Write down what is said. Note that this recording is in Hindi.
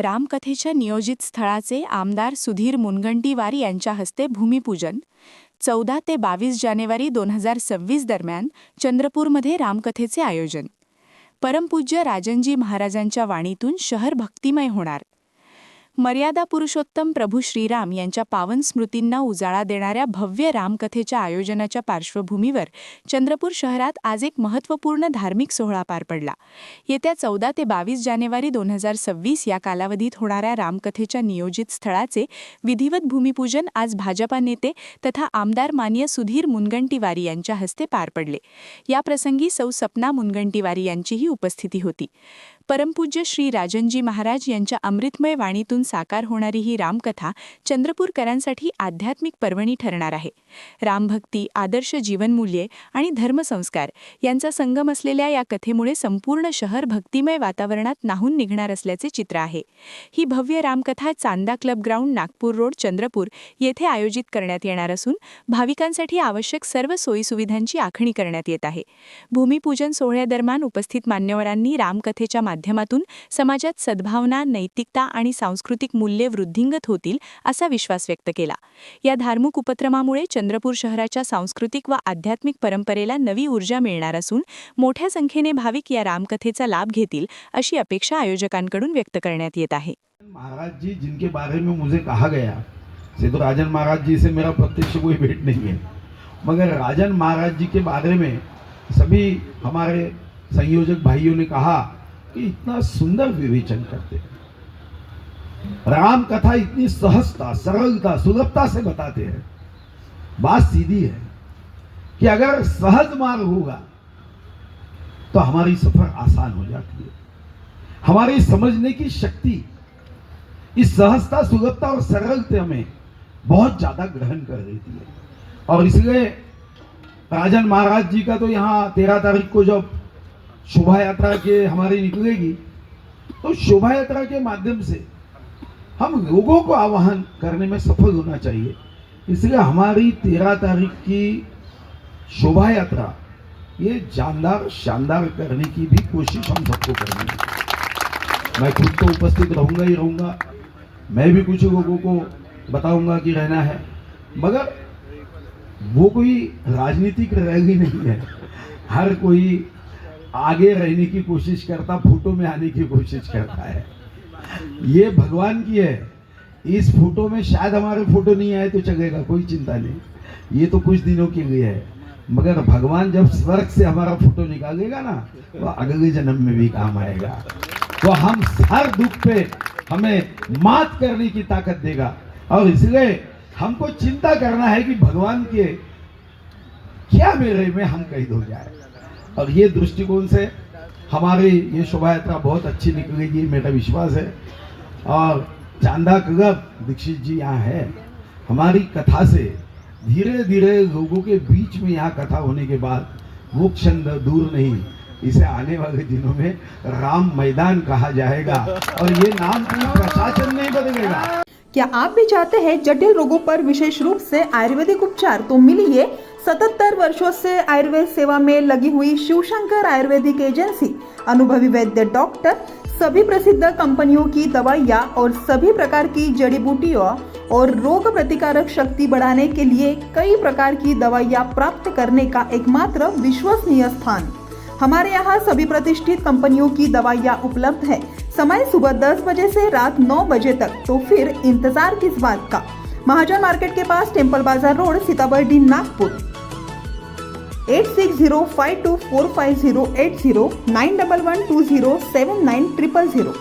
रामकथेच्या नियोजित स्थळाचे आमदार सुधीर मुनगंटीवार यांच्या हस्ते भूमिपूजन. 14 ते 22 जानेवारी 2026 दरम्यान चंद्रपूरमध्ये रामकथेचे आयोजन. परमपूज्य राजनजी महाराजांच्या वाणीतून शहर भक्तिमय होणार. मर्यादा पुरुषोत्तम प्रभू श्रीराम यांच्या पावन स्मृतींना उजाळा देणाऱ्या भव्य रामकथेच्या आयोजनाच्या पार्श्वभूमीवर चंद्रपूर शहरात आज एक महत्त्वपूर्ण धार्मिक सोहळा पार पडला. येत्या 14 ते 22 जानेवारी 2026 या कालावधीत होणाऱ्या रामकथेच्या नियोजित स्थळाचे विधिवत भूमिपूजन आज भाजपा नेते तथा आमदार माननीय सुधीर मुनगंटीवार यांच्या हस्ते पार पडले. याप्रसंगी सौ सपना मुनगंटीवार यांचीही उपस्थिती होती. परमपूज्य श्री राजनजी महाराज यांच्या अमृतमय वाणीतून साकार होणारी ही रामकथा चंद्रपूरकरांसाठी आध्यात्मिक पर्वणी ठरणार आहे. रामभक्ती, आदर्श जीवनमूल्ये आणि धर्मसंस्कार यांचा संगम असलेल्या या कथेमुळे संपूर्ण शहर भक्तिमय वातावरणात न्हाऊन निघणार असल्याचे चित्र आहे. ही भव्य रामकथा Chanda club ground, Nagpur road, Chandrapur येथे आयोजित करण्यात येणार असून भाविकांसाठी आवश्यक सर्व सोयीसुविधांची आखणी करण्यात येत आहे. भूमिपूजन सोहळ्यादरम्यान उपस्थित मान्यवरांनी रामकथेच्या माध्यमातून समाजात सद्भावना, नैतिकता आणि सांस्कृतिक मूल्ये वृद्धिंगत होतील असा विश्वास व्यक्त केला. या धार्मिक उपक्रमामुळे चंद्रपूर शहराच्या सांस्कृतिक व आध्यात्मिक परंपरेला नवी ऊर्जा मिळणार असून मोठ्या संख्येने भाविक या रामकथेचा लाभ घेतील अशी अपेक्षा आयोजकांकडून व्यक्त करण्यात येत आहे. महाराज जी जिनके बारे में मुझे कहा गया से तो राजन महाराज जी से मेरा प्रत्यक्ष कोई भेंट नहीं है, मगर राजन महाराज जी के बारे में सभी हमारे संयोजक भाइयों ने कहा कि इतना सुंदर विवेचन करते हैं, राम कथा इतनी सहजता, सरलता, सुलभता से बताते हैं. बात सीधी है कि अगर सहज मार्ग होगा तो हमारी सफर आसान हो जाती है. हमारी समझने की शक्ति इस सहजता, सुलभता और सरलता में बहुत ज्यादा ग्रहण कर देती है. और इसलिए राजन महाराज जी का तो यहाँ 13 तारीख को जब शोभा यात्रा के हमारी निकलेगी तो शोभा यात्रा के माध्यम से हम लोगों को आह्वान करने में सफल होना चाहिए. इसलिए हमारी 13 तारीख की शोभा यात्रा ये जानदार, शानदार करने की भी कोशिश हम सबको करनी है. मैं खुद तो उपस्थित रहूंगा ही रहूंगा, मैं भी कुछ लोगों को बताऊंगा कि रहना है, मगर वो कोई राजनीतिक रैली नहीं है. हर कोई आगे रहने की कोशिश करता, फोटो में आने की कोशिश करता है. ये भगवान की है. इस फोटो में शायद हमारे फोटो नहीं आए तो चलेगा, कोई चिंता नहीं, ये तो कुछ दिनों के लिए है. मगर भगवान जब स्वर्ग से हमारा फोटो निकालेगा ना तो अगले जन्म में भी काम आएगा. तो हम हर दुख पे हमें मात करने की ताकत देगा. और इसलिए हमको चिंता करना है कि भगवान के क्या मेरे में हम कैद हो जाए. और ये दृष्टिकोण से हमारी ये शोभा यात्रा बहुत अच्छी निकलेगी, मेरा विश्वास है. और चांदा क्लब दीक्षित जी यहाँ है. हमारी कथा से धीरे धीरे लोगों के बीच में यहाँ कथा होने के बाद वो क्षण दूर नहीं, इसे आने वाले दिनों में राम मैदान कहा जाएगा और ये नाम कोई प्रशासन नहीं बदलेगा. क्या आप भी चाहते हैं जटिल रोगों पर विशेष रूप से आयुर्वेदिक उपचार? तो मिलिए 77 वर्षों से आयुर्वेद सेवा में लगी हुई शिवशंकर आयुर्वेदिक एजेंसी. अनुभवी वैद्य डॉक्टर, सभी प्रसिद्ध कंपनियों की दवाइयाँ और सभी प्रकार की जड़ी बूटियों और रोग प्रतिकारक शक्ति बढ़ाने के लिए कई प्रकार की दवाइयाँ प्राप्त करने का एकमात्र विश्वसनीय स्थान. हमारे यहाँ सभी प्रतिष्ठित कंपनियों की दवाइयाँ उपलब्ध है. समय सुबह 10 बजे से रात 9 बजे तक. तो फिर इंतजार किस बात का? महाजन मार्केट के पास, टेम्पल बाजार रोड, सीताबर्डी, नागपुर. 8605245080 9112079000.